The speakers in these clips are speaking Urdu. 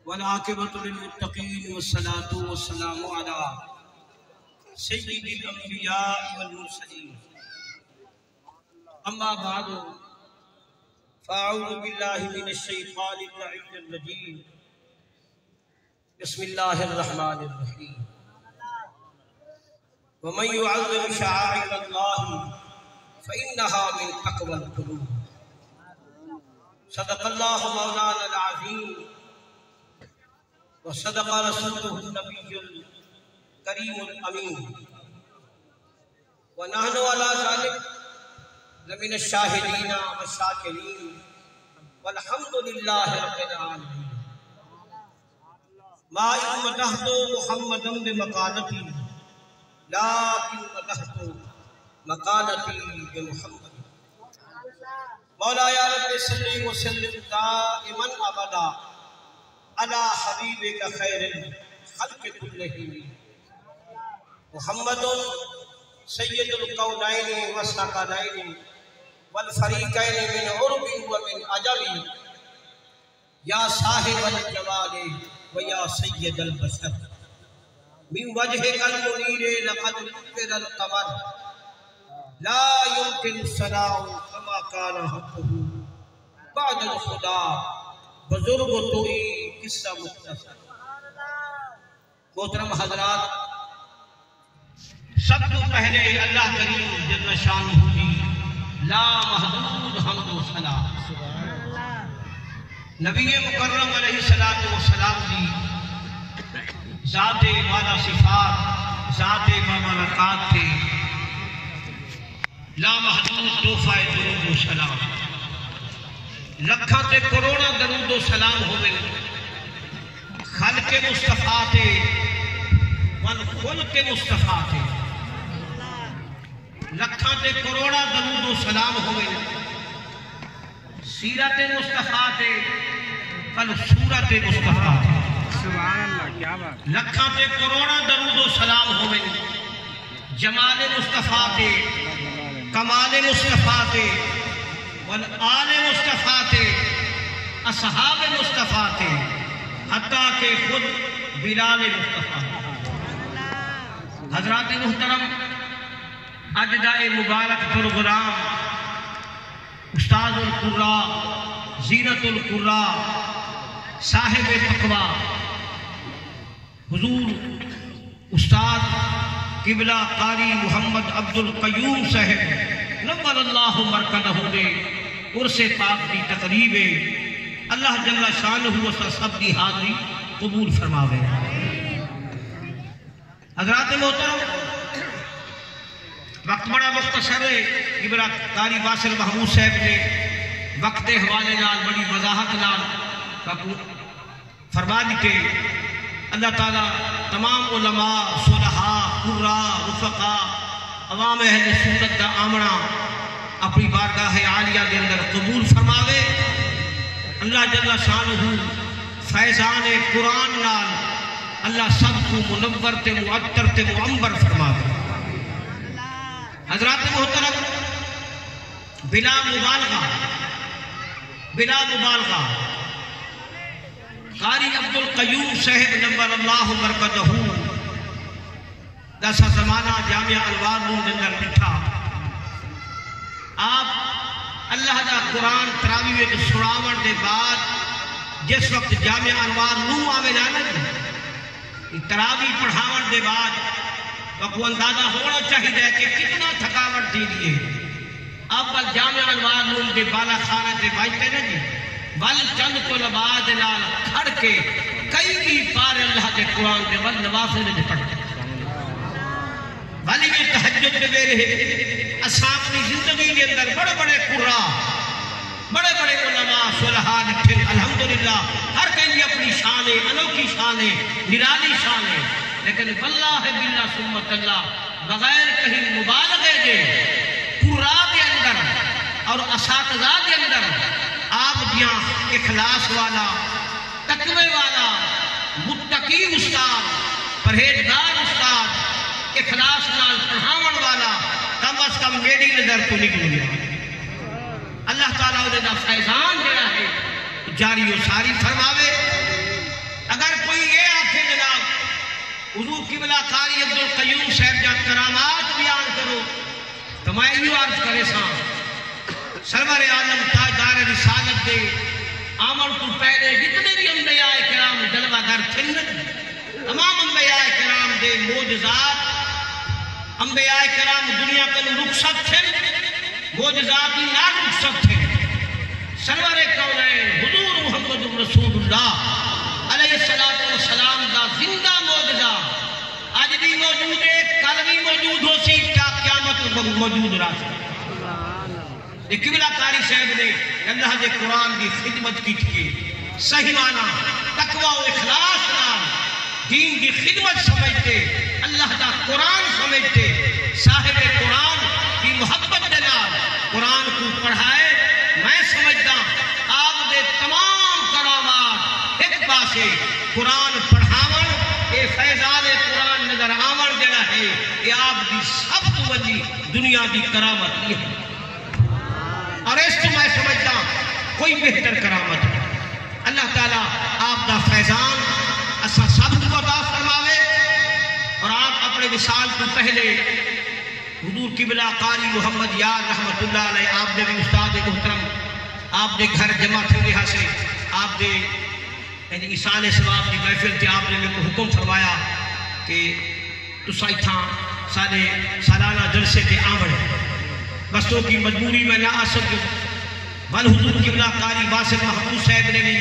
والعاقبۃ للمتقین والصلاۃ والسلام علی سید الانبیاء والمرسلین اما بعد فاعوذ باللہ من الشیطان اللعین الرجیم بسم اللہ الرحمن الرحیم ومن يعظم شعائر اللہ فإنها من تقوى القلوب صدق اللہ مولانا العظیم وصدق رسوله النبی الکریم الامین ونحن على ذلك لمن الشاہدین والشاکرین والحمد للہ رب العالمین ما مدحت محمدا بمقالتی لیکن مدحت مقالتی بمحمد مولا یا رب صلی وسلم دائما ابدا علی حبیبک خیر الخلق کلہم محمد سید القونین والثقلین والفریقین من عرب ومن عجم یا صاحب الجمال ویا سید البشر من وجهك المنیر لقد نور القمر لا يمكن الصلاة كما كان حقه بعد الخدا بزرگ توئی قصہ مختصر محترم حضرات، سب تو پہلے اللہ کریم جل شانہ کی لا محدود حمد و ثنا نبی مکرم علیہ السلام کی ذات والا صفات ذات مبارکات کے لا محدود تحفہ درود و سلام لکھاں تے کروڑا درود و سلام ہوئے خلق مصطفیٰ تے والخلق مصطفیٰ تے لکھاں تے کروڑا درود و سلام ہوئے سیرت مصطفیٰ تے والصورت مصطفیٰ تے سبحان اللہ، کیا بات، لکھاں تے کروڑا درود و سلام ہوئے جمال مصطفیٰ تے کمال مصطفیٰ تے والآل مصطفیٰ تے اصحاب مصطفیٰ تے حتیٰ کہ خود بلال مصطفیٰ حضرات محترم، اجدائے مبارک پروگرام استاد القراء زینت القراء صاحب تقویٰ حضور استاد قبلہ قاری محمد عبد القیوم صاحب نور اللہ مرکزہ نے عرص پاک کی تقریب اللہ جل شانہ سب کی حاضری قبول فرماوے۔ حضرات محترم، وقت بڑا مختصر ہے، قبلہ قاری واصل محمود صاحب نے وقت حوالے نال بڑی وضاحت نال فرما دیتے۔ اللہ تعالیٰ تمام علماء، صلحاء، قراء، رفقاء، عوام اہل سنت دا آمنا اپنی بارگاہ عالیہ دے اندر قبول فرماوے۔ اللہ جل شانہ فیضان قرآن نال اللہ سب کو منور تے معطر تے معمبر فرماوے۔ حضرات محترم، بلا مبالغہ قاری عبد القیوم صاحب نور اللہ مرکزہ دسا زمانہ جامعہ انوار نور اندر بٹھا آپ اللہ دا قرآن تراویح وچ سناون دے بعد جس وقت جامعہ انوار نور آوے جانا تراویح پڑھاون دے بعد وقت اندازہ ہونا چاہیے کہ کتنا تھکاوٹ دی دیئے اب جامعہ انوار نور دے بالا خانہ دے بائیتے نا جی بل چند کو لباد نال کھڑ کے کئی کی پار اللہ دے قرآن دے بل نوافل دے پڑھتے والی میں تحجد دے میرے اساں اپنی زندگی کے اندر بڑے بڑے قراء بڑے بڑے علماء صلحاء لکھے الحمدللہ ہر کہیں اپنی شان ہے، انوکھی شان ہے، نرالی شان ہے، لیکن واللہ باللہ سمت اللہ بغیر کہیں مبالغے دے قراء کے اندر اور اساتذہ کے اندر آپ دیاں اخلاص والا، تقوی والا، متقی استاد، پرہیزگار استاد، اخلاص نال پڑھاون والا کم از کم میری نظر تو نکل گیا۔ اللہ تعالیٰ دا فیضان جڑا ہے جاری و ساری فرماوے۔ میں یہ عرض کرے ساں سرور عالم تاجدار رسالت دے آمن تو پہلے جتنے بھی انبیاء کرام جلوہ گر تھن تمام انبیاء کرام دے موجزات انبیاء کرام دنیا کلو رخصت تھن موجزات ہی نہ رخصت تھن سرور کونین حضور محمد رسول اللہ علیہ السلام دا زندہ موجزہ آج بھی موجود ہے کل بھی موجود ہو سی کیا قیامت موجود رہا سی یہ قبلہ قاری صاحب نے اللہ دے قرآن دی خدمت کی تھی صحیح معنی تقوی و اخلاص نام دین دی خدمت سمجھتے اللہ دا قرآن سمجھتے صاحب قرآن کی محبت دلال قرآن کو پڑھائے میں سمجھتا آپ دے تمام کرامات ایک پاسے قرآن پڑھاون اے فیضان قرآن نظر آمن دینا ہے یہ آپ دی سب تو وجی دنیا دی کرامت یہ ہے اور اس کو میں سمجھتا کوئی بہتر کرامت ہے اللہ تعالیٰ آپ دا فیضان اسا سب کو عطا فرماوے اور آپ اپنے وصال کو پہلے حضور قبلہ قاری محمد یار رحمت اللہ علیہ آپ نے بھی استاد محترم آپ نے گھر جمع تھے رہا سے آپ نے ایسان ثواب کی محفل تھی آپ نے میرے کو حکم فرمایا کہ تسائی تھا سالانہ جلسے کے آمڑ بسوں کی مجبوری میں نہ آ سکوں بل حضور قبلہ قاری واسف محمود صاحب نے بھی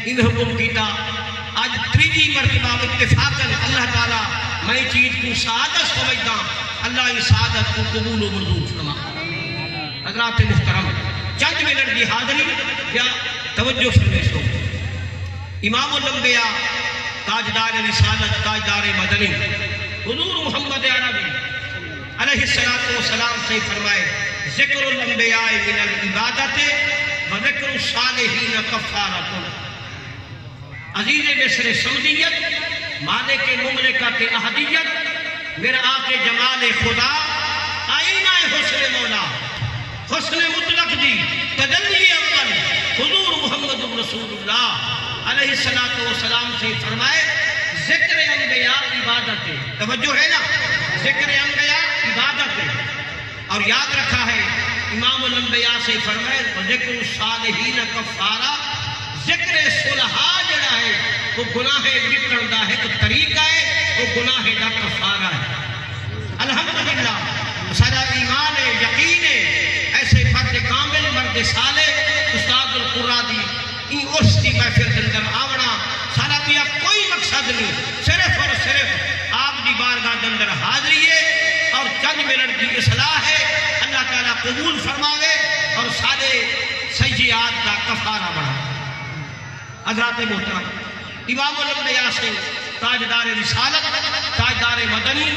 ان حکم کیتا آج تریجی مرتبہ اتفاقاً اللہ تعالیٰ میں چیز کو سعادت سمجھتا اللہ اس سعادت کو قبول و منظور فرما حضرات محترم چند منٹ کی حاضری کیا توجہ فرمیش ہو امام الانبیاء تاجدار رسالت تاجدار مدنی حضور محمد عربی علیہ السلام سے فرمائے ذکر الانبیاء من العبادت و ذکر الصالحین کفارت عزیز مصر سمدیت مالک مملکت احدیت مرآت جمال خدا آئینہ حسن مولا حسن مطلق دی تجلی اول حضور محمد رسول اللہ علیہ السلام سے فرمائے ذکر انبیاء عبادت توجہ ہے نا ذکر انبیاء عبادت اور یاد رکھا ہے امام الانبیاء سے فرمائے ذکر الصالحین کفارہ ذکر صلحاء جڑا ہے وہ گناہ نکڑ دا ہے تو طریقہ ہے وہ گناہ دا کفارہ ہے الحمدللہ سارا ایمان ہے یقین ہے ایسے فرد کامل مرد صالح استاد القرآن این اس کی محفل اندر آونا سارا دیا کوئی مقصد نہیں صرف اور صرف آپ کی بارگاہ اندر حاضری ہے اور چند منٹ کی اصلاح ہے اللہ تعالیٰ قبول فرماوے اور سارے سیئات کا کفارہ بڑھا حضرات محترم امام الانبیاء سے تاجدار رسالت تاجدار مدنی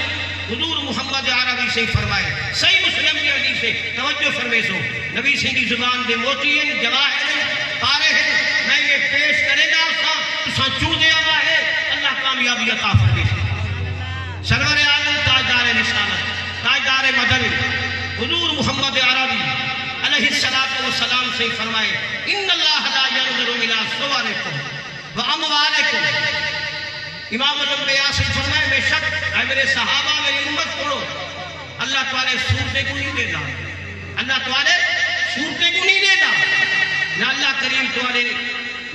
حضور محمد عربی سے فرمائے صحیح مسلم کی حدیث سے توجہ فرمیش ہو نبی سے کی زبان دے موتی ہیں جواہر ہیں پارے ہیں میں یہ پیش کرے گا تو سانچو دے آوا ہے اللہ کامیابی عطا فرمیش سرور عالم تاجدار رسالت تاجدار مدنی حضور محمد عربی علیہ السلام سے فرمائے ان اللہ لا ينظر الى صورکم واموالکم امام الانبیاء سے فرمائے بے شک اے میرے صحابہ میری امت پڑھو اللہ تعالی صورتیں کو نہیں دیتا اللہ تعالی صورتیں کو نہیں دیتا نہ اللہ کریم تعالی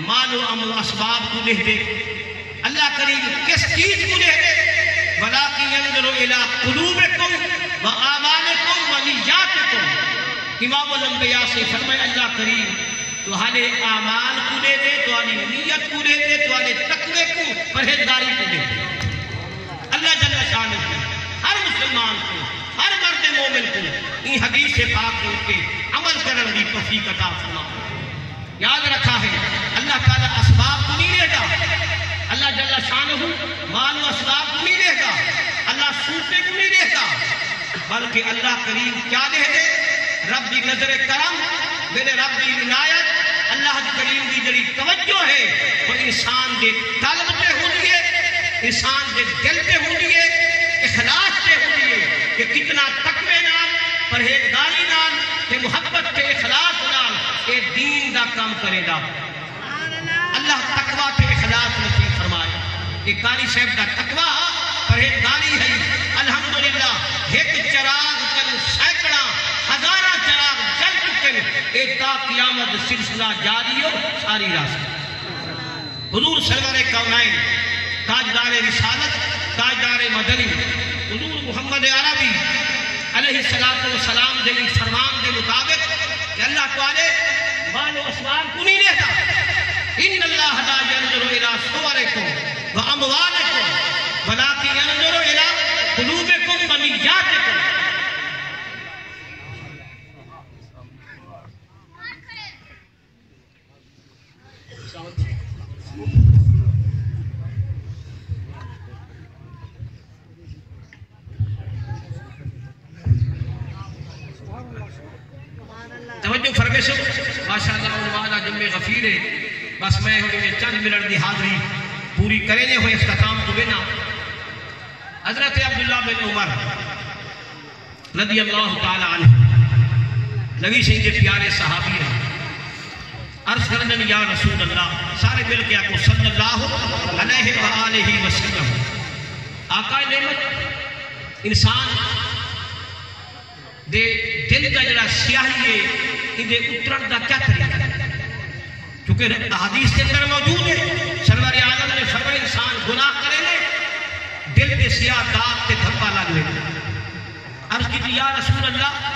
مال و اسباب کو دے دے اللہ کریم کس چیز کو دے دے ولیکن ينظر الى قلوبکم واعمالکم ونیاتکم امام الانبیاء سے فرمائے اللہ کریم تو حالے اعمال کو دے دے تو حالے نیت کو دے دے تو حالے تقوی کو پرہیزگاری کو دے دے اللہ جل شانہ کو ہر مسلمان کو ہر مرد مومن کو این حدیث سے پاک ہو کے عمل کرنے کی توفیق عطا فرما یاد رکھا ہے اللہ تعالیٰ اسباب کو نہیں لے گا اللہ جل شانہ مال و اسباب کو نہیں لے گا اللہ صورتیں کو نہیں لے گا بلکہ اللہ کریم کیا دے دے رب دی نظر کرم میرے رب دی عنایت اللہ کریم دی جڑی توجہ ہے وہ انسان دے طلب تے ہوندی ہے انسان دے دل تے ہوندی ہے اخلاص تے ہوندی ہے کہ کتنا تقوی نال پرہیزگاری نال تے محبت تے اخلاص نال اے دین دا کام کرے گا اللہ تقوی تے اخلاص نصیب فرمائے کہ قاری صاحب دا تقوی پرہیزگاری ہے الحمدللہ ایک چراغ کن سینکڑا قیامت سلسلہ جاری ہو ساری راست حضور سرور کونین تاجدار رسالت تاجدار مدنی حضور محمد عربی علیہ السلام دے فرمان دے مطابق کہ اللہ تعالی مال و اسباب کو نہیں لیتا ان اللہ لا ينظر الى صورکم واموالکم ولکن ينظر الى قلوبکم ونیاتکم توجہ فرمیشو ماشاءاللہ عنوانہ جمع غفیر ہے بس میں ہوئی چند منٹ دی حاضری پوری کرنے ہوئے اختتام تو بنا حضرت عبداللہ بن عمر رضی اللہ تعالی عنہ نبی سے کے پیارے صحابی ہیں عرض کرنے یا رسول اللہ سارے مل کے آقا صلی اللہ علیہ وآلہ وسلم آقا نعمت انسان دے دل کا جڑا سیاہی ہے اندے اترن دا کیا طریقہ ہے کیونکہ حدیث کے اندر موجود ہے سرور عالم نے فرمایا انسان گناہ کرے لے دل دے سیاہ داغ تے دھبا لگ لے عرض کی یا رسول اللہ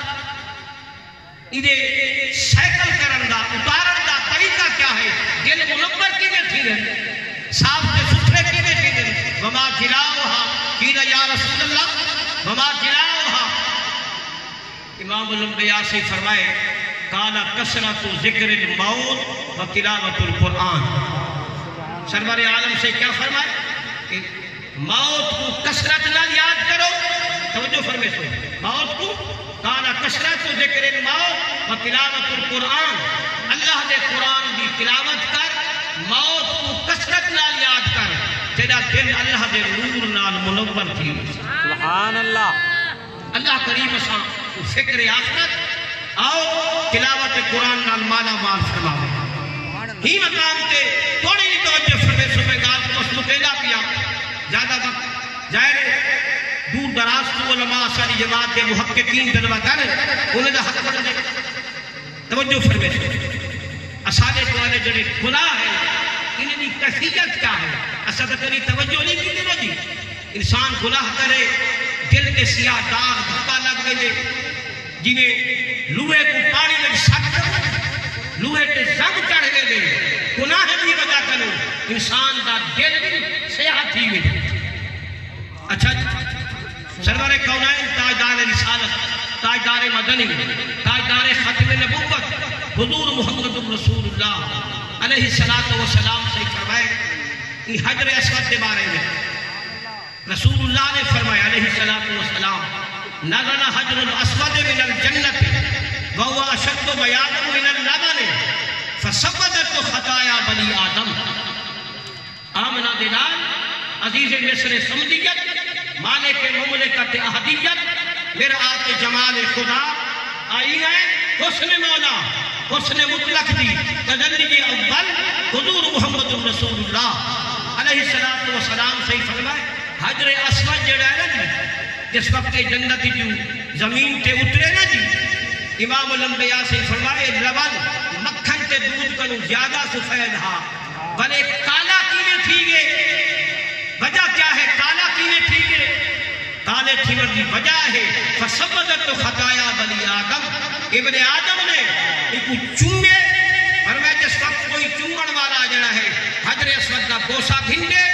اندے سائیکل کرن دا اتارن دا طریقہ کیا ہے دل منور کی میں تھی رہے صاف تے ستھرے کی میں تھی رہے وما جلاؤہا کینا یا رسول اللہ وما جلاؤہا امام الانبیاء سے فرمائے کالا کثرت ذکر الموت و تلاوت القرآن سرور عالم سے کیا فرمائے کہ موت کو کثرت نہ یاد کرو توجہ فرمائے سو موت کو کالا کثرت ذکر الموت و تلاوت القرآن اللہ دے قرآن دی تلاوت کر موت کو کثرت نہ یاد کر تیرا دل اللہ دے نور نال منور تھی سبحان اللہ اللہ کریم سا فکر آخرت آؤ تلاوت قرآن نال مالا مال فرماؤ ہی مقام تے تھوڑی ہی توجہ فرمے صبح گال کو اس مکیلا پیا زیادہ وقت ظاہر دور دراز تو علماء ساری جماعت دے محققین دلوہ کر انہیں دا حق کر دے توجہ فرمے اسادے توالے جڑے گناہ ہیں انہیں دی کیفیت کیا ہے اسادہ تیری توجہ نہیں کی دینا جی انسان گناہ کرے دل کے سیاہ داغ دھکا لگ گئے جنہیں لوہے کو پانی میں سکت لوہے کے زنگ چڑھ گئے گناہ بھی وجہ کرو انسان دا دل بھی سیاہ تھی گئے اچھا سرور کونین تاجدار رسالت تاجدار مدنی تاجدار ختم نبوت حضور محمد رسول اللہ علیہ السلام سے فرمائے یہ حجر اسود کے بارے میں رسول اللہ نے فرمایا علیہ السلام نزل حجر الاسود من الجنت وهو اشد بیاضا من اللبن فسبدت خطایا بنی آدم آمنہ دلال عزیز مصر سمدیت مالک مملکت احدیت مرآت جمال خدا آئی ہے حسن مولا حسن مطلق دی تجلی اول حضور محمد رسول اللہ علیہ السلام سے فرمائے حجر اسود جڑا ہے نا جی جس وقت جنتی جو زمین تے اترے نا جی امام الانبیاء سے فرمائے لبن مکھن تے دودھ کنو زیادہ سفید ہا بلے کالا کینے تھی گے وجہ کیا ہے کالا کینے تھی گے کالے تھیور دی وجہ ہے فسبدت خطایا بنی آدم ابن آدم نے ایک چومے فرمائے جس وقت کوئی چومن والا جڑا ہے حجر اسود کا بوسا گھنڈے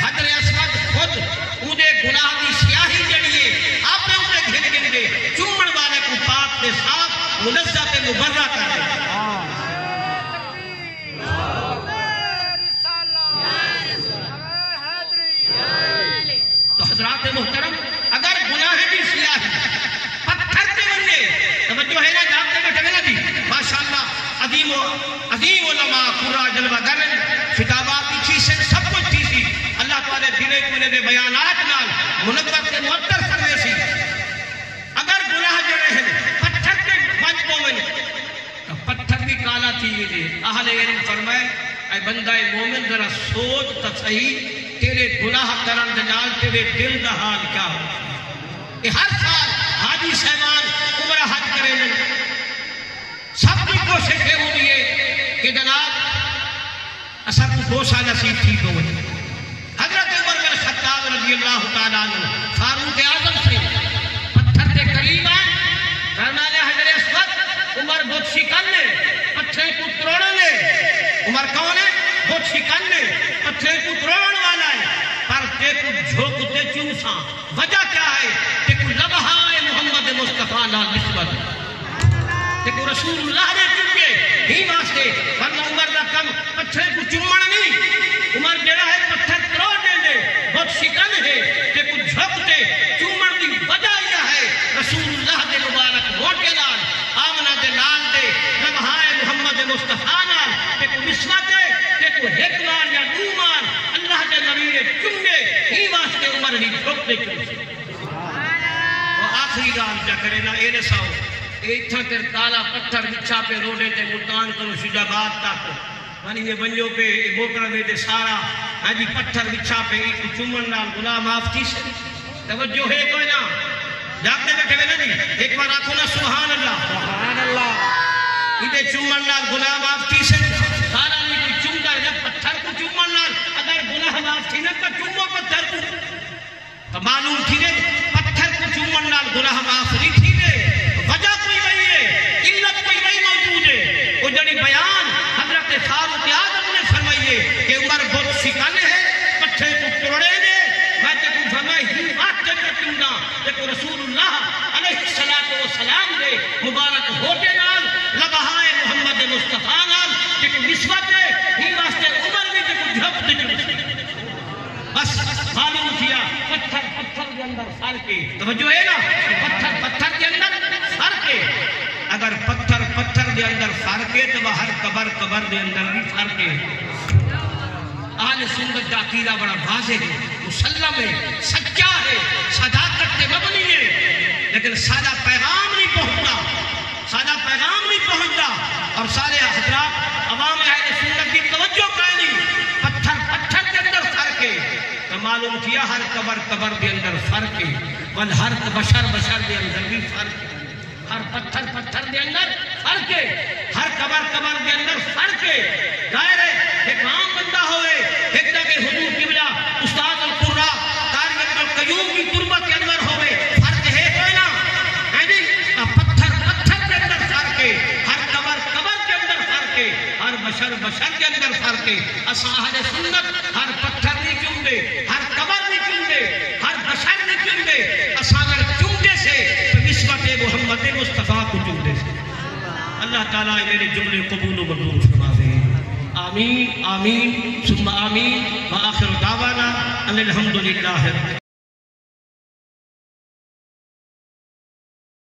حجر اسود خود انہیں گناہ دی سیاہی جڑیے آپ نے انہیں گھن دے چومن والے کو پاک کے ساتھ منزہ مبرہ کر دے تو حضرات محترم اگر گناہ دی سیاہی پتھر دے بننے توجہ ہے نا جانتے بیٹھے نا جی ماشاءاللہ عظیم علماء قرآ جلوہ گرن خطابات کی چیزیں سب کچھ تھی سی اللہ تعالیٰ دلے کنے دے بیانات نال منقبت کے معطر کرنے سی اگر گناہ جڑے ہیں پتھر کے بچ مومن تو پتھر بھی کالا تھی گئے اہل علم فرمائے اے بندہ مومن ذرا سوچ تا صحیح تیرے گناہ کرن دنال تیرے دل دا حال کیا ہو کہ ہر سال حاجی صاحبان عمرہ حج کرے لیں سب کی کوشش یہ ہوئی ہے کہ جناب اصل کو 2 سال نصیب ٹھیک ہو گئی. حضرت عمر بن خطاب رضی اللہ تعالیٰ عنہ فاروق اعظم سے پتھر کے قریب آئے. فرمایا حضرت اسود عمر بت شکن پتھر کو توڑنے. عمر کون ہے؟ بت شکن پتھر کو توڑنے والا ہے. پر تے کو جھوکتے چوساں وجہ کیا ہے؟ تے کو لبہائے محمد مصطفیٰ نال نسبت تے کو رسول اللہ نے چکے ہی واسطے. ورنہ عمر دا کم پتھر کو چومن نہیں. عمر جڑا ہے پتھر توڑ دے بت شکن ہے تے کو جھوکتے چومن دی وجہ یہ ہے رسول اللہ دے مبارک موٹے نال آمنہ دے لال دے لبہائے محمد مصطفیٰ نال تے کو نسبت ہے تے کو حکمان یا نومان اللہ دے نبی نے چنگے ہی واسطے عمر ہی جھوکتے چوسے. وہ آخری گال جا کرے نا اے نساؤ ایتھا تر کالا پتھر بچھا پہ روڈے تے ملتان کرو شجا بات تاکو مانی یہ بنجو پہ بوکڑا میں دے سارا آجی پتھر بچھا پہ ایک چومن نال غلام آفتی سے توجہ ہے کوئی نا جاگتے بیٹھے میں نہیں. ایک بار آنکھوں نا سبحان اللہ سبحان اللہ. ایدے چومن نال غلام آفتی سے سارا نہیں کوئی چوم کر جب پتھر کو چومن نال اگر غلام آفتی نہ تو چومو پتھر کو تو معلوم تھی دے پتھر کو چومن نال غلام آفتی تھی دے. وجہ کوئی وہی ہے علت کوئی وہی موجود ہے. وہ جڑی بیان حضرت فاروق اعظم نے فرمائیے کہ عمر بہت شکن ہے پتھر کو توڑے دے. میں تے کو فرمائی ہی بات جنگا چنگا تے کو رسول اللہ علیہ السلام دے مبارک ہوتے نال لبہائے محمد مصطفیٰ نال تے کو نسبت ہے ہی واسطے عمر بھی تے کو جھپ تے چلے. بس معلوم کیا پتھر کے اندر فرق ہے. توجہ ہے نا پتھر کے اندر فرق ہے. اگر پتھر دے اندر فرق ہے تو ہر قبر دے اندر بھی فرق ہے. اہل سنت کا عقیدہ بڑا واضح ہے مسلم ہے سچا ہے صداقت پہ مبنی ہے. لیکن سادہ پیغام نہیں پہنچتا اور سارے حضرات عوام اہل سنت کی توجہ کا نہیں. پتھر کے اندر فرق ہے تو معلوم کیا ہر قبر دے اندر فرق ہے. بل ہر بشر دے اندر بھی فرق ہے. ہر پتھر دے اندر فرق ہے. ہر قبر دے اندر فرق ہے. ظاہر ہے ایک عام بندہ ہوئے ایک جگہ حضور قبلہ استاد القرآ قاری عبد القیوم کی تربت کے اندر ہوئے فرق ہے کوئی نا ہے نہیں. پتھر کے اندر فرق ہے. ہر قبر کے اندر فرق ہے. ہر بشر کے اندر فرق ہے. اساں اہل سنت ہر پتھر نہیں چومدے ہر قبر نہیں چومدے ہر بشر نہیں چومدے. اساں اگر چومدے سے تو نسبت محمد مصطفیٰ کو چومدے سے. اللہ تعالیٰ میرے جملے قبول و منظور فرما دے. آمین آمین ثم آمین وآخر دعوانا الحمدللہ.